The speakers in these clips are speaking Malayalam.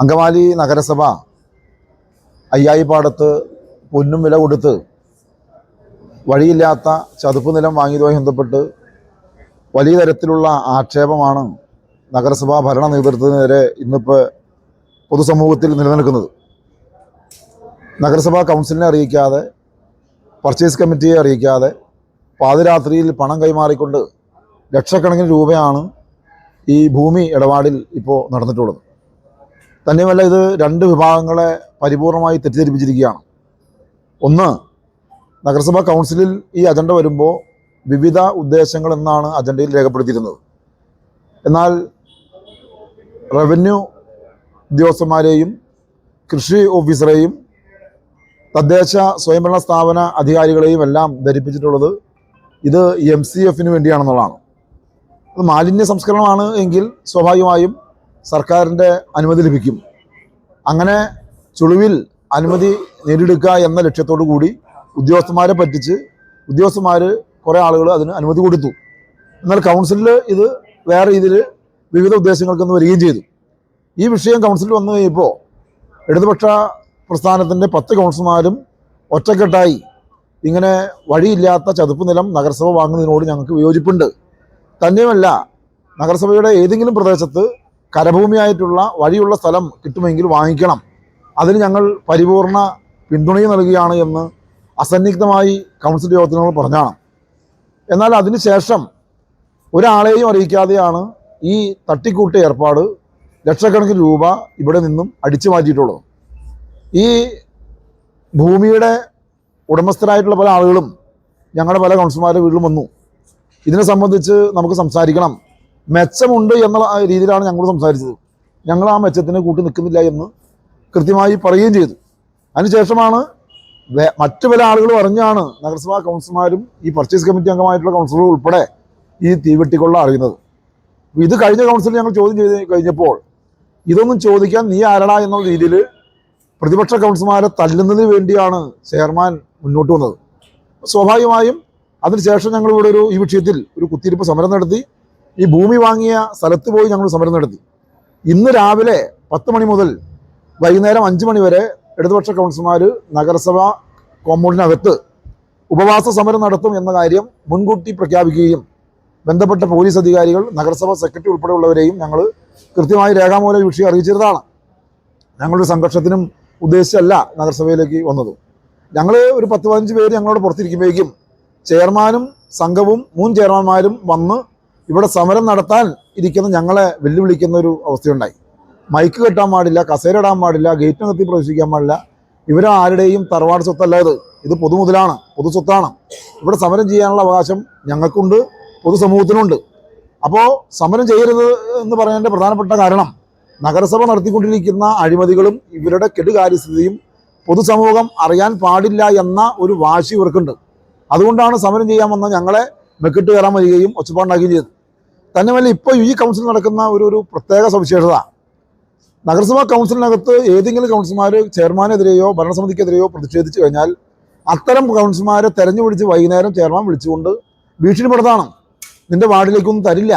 അങ്കമാലി നഗരസഭ അയ്യായിപ്പാടത്ത് പൊന്നും വില കൊടുത്ത് വഴിയില്ലാത്ത ചതുപ്പ് നിലം വാങ്ങിയതുമായി ബന്ധപ്പെട്ട് വലിയ തരത്തിലുള്ള ആക്ഷേപമാണ് നഗരസഭാ ഭരണ നേതൃത്വത്തിനെതിരെ ഇന്നിപ്പോൾ പൊതുസമൂഹത്തിൽ നിലനിൽക്കുന്നത്. നഗരസഭാ കൗൺസിലിനെ അറിയിക്കാതെ, പർച്ചേസ് കമ്മിറ്റിയെ അറിയിക്കാതെ പാതിരാത്രിയിൽ പണം കൈമാറിക്കൊണ്ട് ലക്ഷക്കണക്കിന് രൂപയാണ് ഈ ഭൂമി ഇടപാടിൽ ഇപ്പോൾ നടന്നിട്ടുള്ളത്. തന്നെയുമല്ല, ഇത് രണ്ട് വിഭാഗങ്ങളെ പരിപൂർണമായി തെറ്റിദ്ധരിപ്പിച്ചിരിക്കുകയാണ്. ഒന്ന്, നഗരസഭാ കൗൺസിലിൽ ഈ അജണ്ട വരുമ്പോൾ വിവിധ ഉദ്ദേശങ്ങൾ എന്നാണ് അജണ്ടയിൽ രേഖപ്പെടുത്തിയിരുന്നത്. എന്നാൽ റവന്യൂ ഉദ്യോഗസ്ഥന്മാരെയും കൃഷി ഓഫീസറെയും തദ്ദേശ സ്വയംഭരണ സ്ഥാപന അധികാരികളെയും എല്ലാം ധരിപ്പിച്ചിട്ടുള്ളത് ഇത് MCFന് വേണ്ടിയാണെന്നുള്ളതാണ്. അത് മാലിന്യ സംസ്കരണമാണ് എങ്കിൽ സ്വാഭാവികമായും സർക്കാരിൻ്റെ അനുമതി ലഭിക്കും. അങ്ങനെ ചുളിവിൽ അനുമതി നേടിയെടുക്കുക എന്ന ലക്ഷ്യത്തോടു കൂടി ഉദ്യോഗസ്ഥന്മാരെ പറ്റിച്ച് കുറേ ആളുകൾ അതിന് അനുമതി കൊടുത്തു. എന്നാൽ കൗൺസിലിൽ ഇത് വേറെ രീതിയിൽ വിവിധ ഉദ്ദേശങ്ങൾക്കൊന്ന് വരികയും ചെയ്തു. ഈ വിഷയം കൗൺസിലിൽ വന്നു കഴിയുമ്പോൾ ഇടതുപക്ഷ പ്രസ്ഥാനത്തിൻ്റെ 10 കൗൺസിലർമാരും ഒറ്റക്കെട്ടായി ഇങ്ങനെ വഴിയില്ലാത്ത ചതുപ്പ് നിലം നഗരസഭ വാങ്ങുന്നതിനോട് ഞങ്ങൾക്ക് വിയോജിപ്പുണ്ട്. തന്നെയുമല്ല, നഗരസഭയുടെ ഏതെങ്കിലും പ്രദേശത്ത് കരഭൂമിയായിട്ടുള്ള വഴിയുള്ള സ്ഥലം കിട്ടുമെങ്കിൽ വാങ്ങിക്കണം, അതിന് ഞങ്ങൾ പരിപൂർണ പിന്തുണയും നൽകുകയാണ് എന്ന് അസന്നിഗ്ധമായി കൗൺസിൽ യോഗത്തിനോട് പറഞ്ഞാണ്. എന്നാൽ അതിനുശേഷം ഒരാളെയും അറിയിക്കാതെയാണ് ഈ തട്ടിക്കൂട്ട് ഏർപ്പാട് ലക്ഷക്കണക്കിന് രൂപ ഇവിടെ നിന്നും അടിച്ചു മാറ്റിയിട്ടുള്ളത്. ഈ ഭൂമിയുടെ ഉടമസ്ഥരായിട്ടുള്ള പല ആളുകളും ഞങ്ങളുടെ പല കൗൺസിലർമാരുടെ വീട്ടിലും വന്നു. ഇതിനെ സംബന്ധിച്ച് നമുക്ക് സംസാരിക്കണം, മെച്ചമുണ്ട് എന്ന രീതിയിലാണ് ഞങ്ങൾ സംസാരിച്ചത്. ഞങ്ങൾ ആ മെച്ചത്തിന് കൂട്ടി നിൽക്കുന്നില്ല എന്ന് കൃത്യമായി പറയുകയും ചെയ്തു. അതിനുശേഷമാണ് മറ്റു പല ആളുകൾ പറഞ്ഞാണ് നഗരസഭാ കൗൺസിലർമാരും ഈ പർച്ചേസ് കമ്മിറ്റി അംഗമായിട്ടുള്ള കൗൺസിലർ ഉൾപ്പെടെ ഈ തീവെട്ടിക്കൊള്ള അറിയുന്നത്. ഇത് കഴിഞ്ഞ കൗൺസിലിൽ ഞങ്ങൾ ചോദ്യം ചെയ്ത് കഴിഞ്ഞപ്പോൾ ഇതൊന്നും ചോദിക്കാൻ നീ ആരടാ എന്നുള്ള രീതിയിൽ പ്രതിപക്ഷ കൗൺസിലർമാരെ തല്ലുന്നതിന് വേണ്ടിയാണ് ചെയർമാൻ മുന്നോട്ട് വന്നത്. സ്വാഭാവികമായും അതിനുശേഷം ഞങ്ങൾ ഇവിടെ ഈ വിഷയത്തിൽ ഒരു കുത്തിയിരിപ്പ് സമരം നടത്തി. ഈ ഭൂമി വാങ്ങിയ സ്ഥലത്ത് പോയി ഞങ്ങൾ സമരം നടത്തി. ഇന്ന് രാവിലെ 10 മണി മുതൽ വൈകുന്നേരം 5 മണി വരെ ഇടതുപക്ഷ കൗൺസിലർമാർ നഗരസഭ കോമ്പൗണ്ടിനകത്ത് ഉപവാസ സമരം നടത്തും എന്ന കാര്യം മുൻകൂട്ടി പ്രഖ്യാപിക്കുകയും ബന്ധപ്പെട്ട പോലീസ് അധികാരികൾ, നഗരസഭ സെക്രട്ടറി ഉൾപ്പെടെയുള്ളവരെയും ഞങ്ങൾ കൃത്യമായി രേഖാമൂലം വിഷയം അറിയിച്ചിരുന്നതാണ്. ഞങ്ങളൊരു സംഘർഷത്തിനും ഉദ്ദേശിച്ചല്ല നഗരസഭയിലേക്ക് വന്നത്. ഞങ്ങൾ ഒരു 10-15 പേര് ഞങ്ങളോട് പുറത്തിരിക്കുമ്പോഴേക്കും ചെയർമാനും സംഘവും 3 ചെയർമാന്മാരും വന്ന് ഇവിടെ സമരം നടത്താൻ ഇരിക്കുന്ന ഞങ്ങളെ വെല്ലുവിളിക്കുന്ന ഒരു അവസ്ഥയുണ്ടായി. മൈക്ക് കെട്ടാൻ പാടില്ല, കസേര ഇടാൻ പാടില്ല, ഗേറ്റിനകത്ത് പ്രവേശിക്കാൻ പാടില്ല. ഇവരെ ആരുടെയും തറവാട് സ്വത്തല്ല, ഇത് പൊതുമുതലാണ്, പൊതു സ്വത്താണ്. ഇവിടെ സമരം ചെയ്യാനുള്ള അവകാശം ഞങ്ങൾക്കുണ്ട്, പൊതുസമൂഹത്തിനുണ്ട്. അപ്പോൾ സമരം ചെയ്യരുത് എന്ന് പറയേണ്ട പ്രധാനപ്പെട്ട കാരണം നഗരസഭ നടത്തിക്കൊണ്ടിരിക്കുന്ന അഴിമതികളും ഇവരുടെ കെടുകാര്യസ്ഥിതിയും പൊതുസമൂഹം അറിയാൻ പാടില്ല എന്ന ഒരു വാശി ഇവർക്കുണ്ട്. അതുകൊണ്ടാണ് സമരം ചെയ്യാൻ വന്ന ഞങ്ങളെ മെക്കിട്ട് കയറാൻ വരികയും ഒച്ചപ്പാടുണ്ടാക്കുകയും ചെയ്തത്. തന്നെയല്ല, ഇപ്പോൾ ഈ കൗൺസിൽ നടക്കുന്ന ഒരു പ്രത്യേക സവിശേഷത, നഗരസഭാ കൗൺസിലിനകത്ത് ഏതെങ്കിലും കൗൺസിലർമാർ ചെയർമാനെതിരെയോ ഭരണസമിതിക്കെതിരെയോ പ്രതിഷേധിച്ചു കഴിഞ്ഞാൽ അത്തരം കൗൺസിലർമാരെ തെരഞ്ഞുപിടിച്ച് വൈകുന്നേരം ചെയർമാൻ വിളിച്ചുകൊണ്ട് ഭീഷണിപ്പെടുത്താണ്. നിന്റെ വാർഡിലേക്കൊന്നും തരില്ല,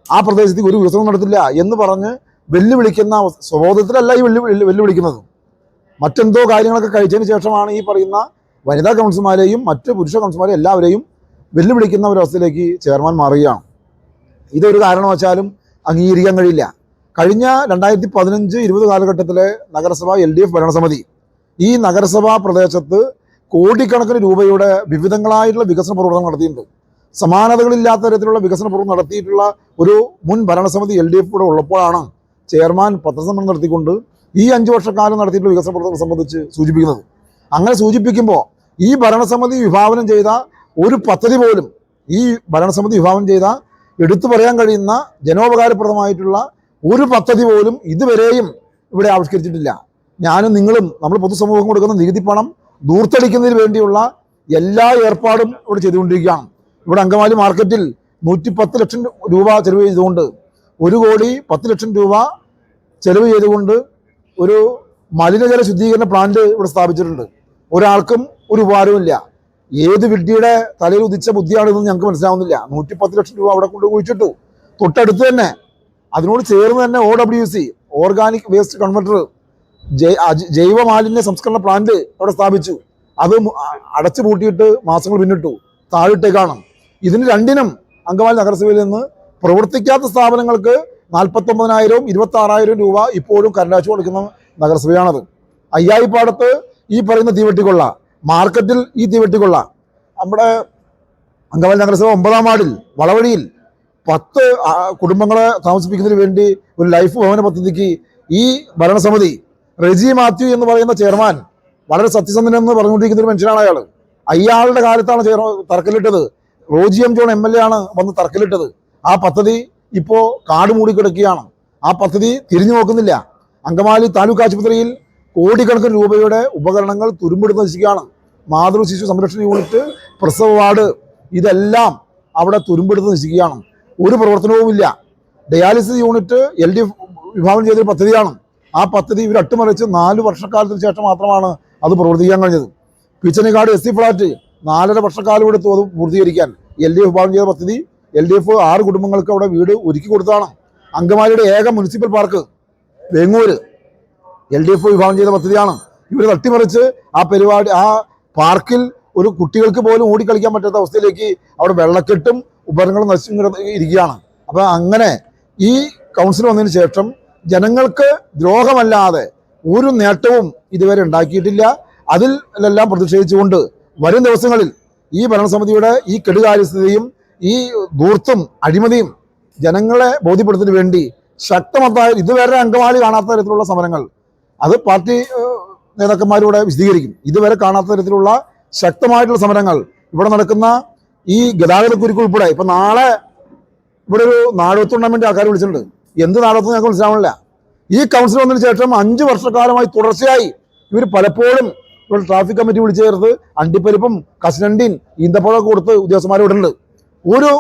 ആ പ്രദേശത്തേക്ക് ഒരു വികസനം നടത്തില്ല എന്ന് പറഞ്ഞ് വെല്ലുവിളിക്കുന്ന സ്വബോധത്തിലല്ല ഈ വെല്ലുവിളിക്കുന്നത്. മറ്റെന്തോ കാര്യങ്ങളൊക്കെ കഴിച്ചതിന് ശേഷമാണ് ഈ പറയുന്ന വനിതാ കൗൺസിലർമാരെയും മറ്റ് പുരുഷ കൗൺസിലർമാരെയും എല്ലാവരെയും വെല്ലുവിളിക്കുന്ന ഒരവസ്ഥയിലേക്ക് ചെയർമാൻ മാറുകയാണ്. ഇതൊരു കാരണവശാലും അംഗീകരിക്കാൻ കഴിയില്ല. കഴിഞ്ഞ 2015-20 കാലഘട്ടത്തിലെ നഗരസഭ LDF ഭരണസമിതി ഈ നഗരസഭാ പ്രദേശത്ത് കോടിക്കണക്കിന് രൂപയുടെ വിവിധങ്ങളായിട്ടുള്ള വികസന പ്രവർത്തനം നടത്തിയിട്ടുണ്ട്. സമാനതകളില്ലാത്ത തരത്തിലുള്ള വികസന പ്രവർത്തനം നടത്തിയിട്ടുള്ള ഒരു മുൻ ഭരണസമിതി LDF കൂടെ ഉള്ളപ്പോഴാണ് ചെയർമാൻ പത്രസമ്മേളനം നടത്തിക്കൊണ്ട് ഈ 5 വർഷക്കാലം നടത്തിയിട്ടുള്ള വികസന പ്രവർത്തനം സംബന്ധിച്ച് സൂചിപ്പിക്കുന്നത്. അങ്ങനെ സൂചിപ്പിക്കുമ്പോൾ ഈ ഭരണസമിതി വിഭാവനം ചെയ്ത ഒരു പദ്ധതി പോലും, ഈ ഭരണസമിതി വിഭാവനം ചെയ്ത എടുത്തു പറയാൻ കഴിയുന്ന ജനോപകാരപ്രദമായിട്ടുള്ള ഒരു പദ്ധതി പോലും ഇതുവരെയും ഇവിടെ ആവിഷ്കരിച്ചിട്ടില്ല. ഞാനും നിങ്ങളും നമ്മൾ പൊതുസമൂഹം കൊടുക്കുന്ന നികുതി പണം ദൂർത്തടിക്കുന്നതിന് വേണ്ടിയുള്ള എല്ലാ ഏർപ്പാടും ഇവിടെ ചെയ്തുകൊണ്ടിരിക്കുകയാണ്. ഇവിടെ അങ്കമാലി മാർക്കറ്റിൽ 110 ലക്ഷം രൂപ ചെലവ് ചെയ്തുകൊണ്ട്, 1,10,00,000 രൂപ ചെലവ് ചെയ്തുകൊണ്ട് ഒരു മലിനജല ശുദ്ധീകരണ പ്ലാന്റ് ഇവിടെ സ്ഥാപിച്ചിട്ടുണ്ട്. ഒരാൾക്കും ഒരു ഉപകാരവുമില്ല. ഏത് വിഡ്ഢിയുടെ തലയിൽ ഉദിച്ച ബുദ്ധിയാണെന്ന് ഞങ്ങൾക്ക് മനസ്സിലാവുന്നില്ല. 110 ലക്ഷം രൂപ അവിടെ കൊണ്ട് കുഴിച്ചിട്ടു. തൊട്ടടുത്ത് തന്നെ അതിനോട് ചേർന്ന് തന്നെ ഓർഗാനിക് വേസ്റ്റ് കൺവെർട്ടർ, ജൈവ മാലിന്യ സംസ്കരണ പ്ലാന്റ് അവിടെ സ്ഥാപിച്ചു. അത് അടച്ചു പൂട്ടിയിട്ട് മാസങ്ങൾ പിന്നിട്ടു, താഴിട്ടേക്കാണ്. ഇതിന് രണ്ടിനും അങ്കമാലി നഗരസഭയിൽ നിന്ന് പ്രവർത്തിക്കാത്ത സ്ഥാപനങ്ങൾക്ക് 49,000 26,000 രൂപ ഇപ്പോഴും കരടാച്ചു കൊടുക്കുന്ന നഗരസഭയാണത്. അയ്യായിപ്പാടത്ത് ഈ പറയുന്ന തീവെട്ടിക്കൊള്ള, മാർക്കറ്റിൽ ഈ തീവെട്ടിക്കൊള്ള, നമ്മുടെ അങ്കമാലി നഗരസഭ 9-ാം വാർഡിൽ വളവഴിയിൽ 10 കുടുംബങ്ങളെ താമസിപ്പിക്കുന്നതിന് വേണ്ടി ഒരു ലൈഫ് ഭവന പദ്ധതിക്ക് ഈ ഭരണസമിതി, റെജി മാത്യു എന്ന് പറയുന്ന ചെയർമാൻ, വളരെ സത്യസന്ധനെന്ന് പറഞ്ഞുകൊണ്ടിരിക്കുന്ന ഒരു മനുഷ്യനാണ് അയാൾ. അയാളുടെ കാലത്താണ് തറക്കല്ലിട്ടത്. റോജി എം ജോൺ MLA ആണ് വന്ന് തറക്കല്ലിട്ടത്. ആ പദ്ധതി ഇപ്പോൾ കാട് മൂടിക്കിടക്കുകയാണ്. ആ പദ്ധതി തിരിഞ്ഞു നോക്കുന്നില്ല. അങ്കമാലി താലൂക്ക് ആശുപത്രിയിൽ കോടിക്കണക്കിന് രൂപയുടെ ഉപകരണങ്ങൾ തുരുമ്പെടുത്ത് നശിക്കുകയാണ്. മാതൃ ശിശു സംരക്ഷണ യൂണിറ്റ്, പ്രസവ വാർഡ്, ഇതെല്ലാം അവിടെ തുരുമ്പെടുത്ത് നശിക്കുകയാണ്. ഒരു പ്രവർത്തനവുമില്ല. ഡയാലിസിസ് യൂണിറ്റ് LDF വിഭാവനം ചെയ്തൊരു പദ്ധതിയാണ്. ആ പദ്ധതി ഇവർ അട്ടിമറിച്ച് 4 വർഷക്കാലത്തിന് ശേഷം മാത്രമാണ് അത് പ്രവർത്തിക്കാൻ കഴിഞ്ഞത്. പീച്ചനിക്കാട് SC ഫ്ലാറ്റ് 4.5 വർഷക്കാലം എടുത്തു അത് പൂർത്തീകരിക്കാൻ. LDF വിഭാവനം ചെയ്ത പദ്ധതി, LDF 6 കുടുംബങ്ങൾക്ക് അവിടെ വീട് ഒരുക്കി കൊടുത്തതാണ്. അങ്കമാലിയുടെ ഏക മുനിസിപ്പൽ പാർക്ക് വെങ്ങൂര് LDF വിഭാവനം ചെയ്ത പദ്ധതിയാണ്. ഇവർ തട്ടിമറിച്ച് ആ പരിപാടി, ആ പാർക്കിൽ ഒരു കുട്ടികൾക്ക് പോലും ഓടിക്കളിക്കാൻ പറ്റാത്ത അവസ്ഥയിലേക്ക് അവിടെ വെള്ളക്കെട്ടും ഉപകരണങ്ങളും നശിച്ചു ഇരിക്കുകയാണ്. അപ്പോൾ അങ്ങനെ ഈ കൗൺസിൽ വന്നതിന് ശേഷം ജനങ്ങൾക്ക് ദ്രോഹമല്ലാതെ ഒരു നേട്ടവും ഇതുവരെ ഉണ്ടാക്കിയിട്ടില്ല. അതിലെല്ലാം പ്രതിഷേധിച്ചുകൊണ്ട് വരും ദിവസങ്ങളിൽ ഈ ഭരണസമിതിയുടെ ഈ കെടുകാര്യസ്ഥതയും ഈ ധൂർത്തും അഴിമതിയും ജനങ്ങളെ ബോധ്യപ്പെടുത്തുന്നതിന് വേണ്ടി ശക്തമായ, ഇതുവരെ അങ്കമാലി കാണാത്ത തരത്തിലുള്ള സമരങ്ങൾ, അത് പാർട്ടി നേതാക്കന്മാരിവിടെ വിശദീകരിക്കും. ഇതുവരെ കാണാത്ത തരത്തിലുള്ള ശക്തമായിട്ടുള്ള സമരങ്ങൾ ഇവിടെ നടക്കുന്ന ഈ ഗതാഗതക്കുരുക്ക് ഉൾപ്പെടെ. ഇപ്പം നാളെ ഇവിടെ ഒരു നാടകത്ത് ടൂർണമെന്റ് ആൾക്കാർ വിളിച്ചിട്ടുണ്ട്. എന്ത് നാടകത്തും ഞങ്ങൾക്ക് മനസ്സിലാവണില്ല. ഈ കൗൺസിൽ വന്നതിന് ശേഷം 5 വർഷക്കാലമായി തുടർച്ചയായി ഇവർ പലപ്പോഴും ഇവിടെ ട്രാഫിക് കമ്മിറ്റി വിളിച്ചു ചേർത്ത് അണ്ടിപ്പരിപ്പും കശുനണ്ടിയും ഈന്തപ്പഴമൊക്കെ കൊടുത്ത് ഉദ്യോഗസ്ഥന്മാർ ഇവിടുണ്ട്. ഒരു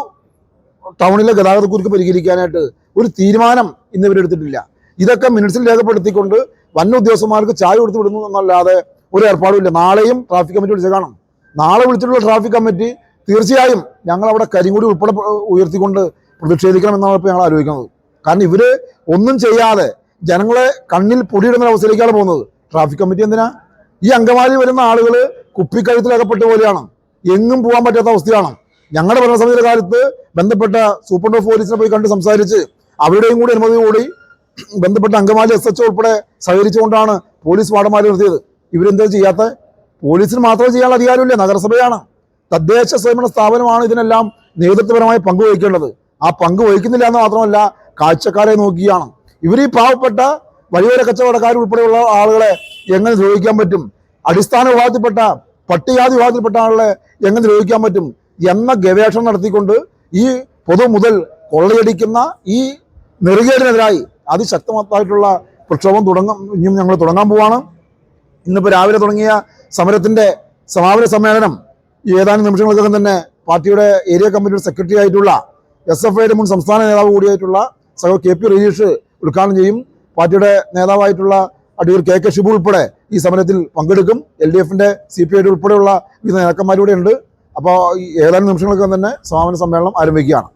ടൗണിലെ ഗതാഗതക്കുരുക്ക് പരിഹരിക്കാനായിട്ട് ഒരു തീരുമാനം ഇന്ന് ഇവരെടുത്തിട്ടില്ല. ഇതൊക്കെ മിനിറ്റ്സിൽ രേഖപ്പെടുത്തിക്കൊണ്ട് വന്ന ഉദ്യോഗസ്ഥന്മാർക്ക് ചായ കൊടുത്ത് വിടുന്നു എന്നല്ലാതെ ഒരു ഏർപ്പാടുമില്ല. നാളെയും ട്രാഫിക് കമ്മിറ്റി വിളിച്ച് കാണും. നാളെ വിളിച്ചിട്ടുള്ള ട്രാഫിക് കമ്മിറ്റി തീർച്ചയായും ഞങ്ങളവിടെ കരിങ്കൊടി ഉൾപ്പെടെ ഉയർത്തിക്കൊണ്ട് പ്രതിഷേധിക്കണം എന്നാണ് ഇപ്പോൾ ഞങ്ങൾ ആലോചിക്കുന്നത്. കാരണം ഇവർ ഒന്നും ചെയ്യാതെ ജനങ്ങളെ കണ്ണിൽ പൊടിയിടുന്ന അവസ്ഥയിലേക്കാണ് പോകുന്നത്. ട്രാഫിക് കമ്മിറ്റി എന്തിനാ? ഈ അങ്കമാലി വരുന്ന ആളുകൾ കുപ്പിക്കഴുത്തിലകപ്പെട്ട പോലെയാണ്, എങ്ങും പോകാൻ പറ്റാത്ത അവസ്ഥയാണ്. ഞങ്ങളുടെ ഭരണസമിതിയുടെ കാലത്ത് ബന്ധപ്പെട്ട സൂപ്രണ്ട് ഓഫ് പോലീസിനെ പോയി കണ്ട് സംസാരിച്ച് അവരുടെയും കൂടി അനുമതിയോടി ബന്ധപ്പെട്ട അങ്കമാലി SHO ഉൾപ്പെടെ സഹകരിച്ചുകൊണ്ടാണ് പോലീസ് വാർഡന്മാർ നിർത്തിയത്. ഇവരെന്താ ചെയ്യാത്ത? പോലീസിന് മാത്രമേ ചെയ്യാനുള്ള അധികാരമില്ല, നഗരസഭയാണ്, തദ്ദേശ സ്വയംഭരണ സ്ഥാപനമാണ് ഇതിനെല്ലാം നേതൃത്വപരമായി പങ്കുവഹിക്കേണ്ടത്. ആ പങ്ക് വഹിക്കുന്നില്ല എന്ന് മാത്രമല്ല, കാഴ്ചക്കാരെ നോക്കിയാണ്. ഇവർ ഈ പാവപ്പെട്ട വഴിയോര കച്ചവടക്കാർ ഉൾപ്പെടെയുള്ള ആളുകളെ എങ്ങനെ ദ്രോഹിക്കാൻ പറ്റും, അടിസ്ഥാന വിഭാഗത്തിൽപ്പെട്ട പട്ടികജാതി വിഭാഗത്തിൽപ്പെട്ട ആളുകളെ എങ്ങനെ ദ്രോഹിക്കാൻ പറ്റും എന്ന ഗവേഷണം നടത്തിക്കൊണ്ട് ഈ പൊതു മുതൽ കൊള്ളയടിക്കുന്ന ഈ നെറുകേടിനെതിരായി അതിശക്തമായിട്ടുള്ള പ്രക്ഷോഭം ഇനിയും ഞങ്ങൾ തുടങ്ങാൻ പോവാണ്. ഇന്നിപ്പോൾ രാവിലെ തുടങ്ങിയ സമരത്തിൻ്റെ സമാപന സമ്മേളനം ഏതാനും നിമിഷങ്ങൾക്കകം തന്നെ പാർട്ടിയുടെ ഏരിയ കമ്മിറ്റിയുടെ സെക്രട്ടറി ആയിട്ടുള്ള SFIയുടെ മുൻ സംസ്ഥാന നേതാവ് കൂടിയായിട്ടുള്ള KP രജീഷ് ഉദ്ഘാടനം ചെയ്യും. പാർട്ടിയുടെ നേതാവായിട്ടുള്ള അടൂർ KK ഷിബു ഉൾപ്പെടെ ഈ സമരത്തിൽ പങ്കെടുക്കും. LDFന്റെ CPIയുടെ ഉൾപ്പെടെയുള്ള വിവിധ നേതാക്കന്മാരിവിടെ ഉണ്ട്. അപ്പോൾ ഏതാനും നിമിഷങ്ങൾക്കകം തന്നെ സമാപന സമ്മേളനം ആരംഭിക്കുകയാണ്.